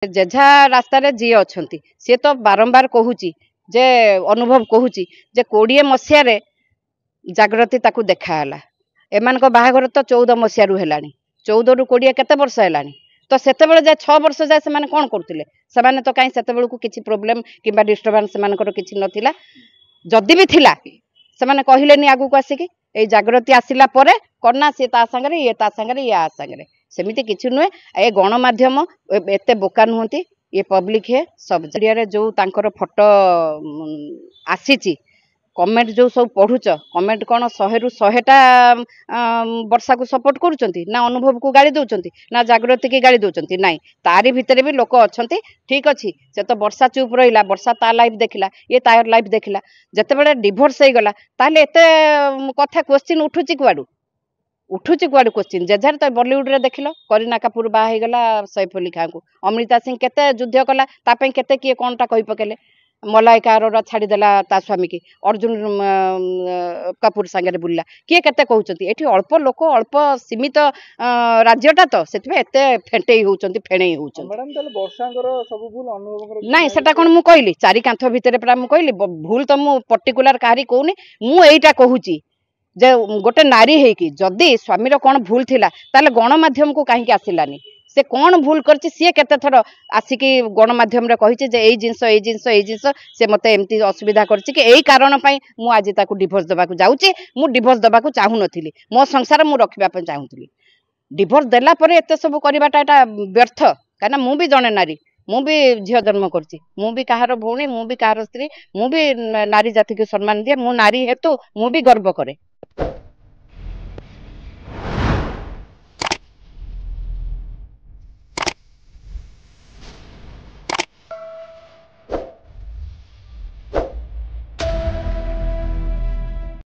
जेझा रास्तार जी अच्छा सी तो बारंबार कहूँ जे अनुभव कहूँ जे 20 मसीह जागृति ताकू देखाला एम बाहागर तो 14 मसीह है 14 रु 20 केते वर्ष है तो से जाए 6 वर्ष जाए से कौन करते से तो कहीं से किसी प्रोब्लेम कि डिस्टर्बांस से नाला जदि भी थिला से कहले आगू को आसिक ये जागृति आसला करना सी सांगे ये सांगे ये सांगे सेमती किसी नुहे ए गणमाध्यम एत बोका नुहति ये पब्लिक है सब जरिया जो तांकर फोटो आसी कमेंट जो सब पढ़ुच कमेंट कौन 100 रु 100टा वर्षा को सपोर्ट करुँच ना अनुभव को गाड़ी दौरान ना जागृति की गाड़ी दौरान ना तारी भितर भी लोक अच्छा ठीक अच्छे से तो वर्षा चुप रहा वर्षा ता लाइफ देखला ये तार लाइफ देखला जिते डिभोर्स हो गला ताले एत कथा क्वेश्चन उठुची कुआडू उठुची कुआडू क्वेश्चन जेझार तो बॉलीवुड रे देखिल करीना कपूर बाहा गला सैफ अली खान को अमृता सिंह केते युद्ध कला तापे केते किए कौनटा कही पकेले मलाइका अरोरा छाड़देला ता स्वामी की अर्जुन कपूर सांगे बुल्ला किए केते कहउचंती एठी अल्प लोक अल्प सीमित राज्यटा तो सेतबे एते फेंटेई होउचंती फेणेई होउचंती मैडम तले वर्षांकर सब भूल अनुभव नहीं सेटा कोन मु कहली चारि कांथ भितरे परा मु कहली भूल तो मु पर्टिकुलर काहरी कहूनी मु एइटा कहूची जे गोटे नारी है कि जदि स्वामीर कौन भूल थिला ताले गणमाध्यम को कहीं आसिलानी से कौन भूल कर सी केते थर आसिक गणमाध्यम कही जिनस से मत एमती असुविधा कर कारण मु आज ताकू डिभोर्स देवाक जाऊँगी मु डिभोर्स देवाक चाहू नी मो संसार मु रखापी चाहूली डिभोर्स देला परे एते सब करवाटा एटा व्यर्थ कहीं मु भी जड़े नारी मु भी झील जन्म करू भी कहार भौणी मु भी कहार स्त्री मु भी नारी जाति को सम्मान दिए मु नारी हेतु मु भी गर्व करे।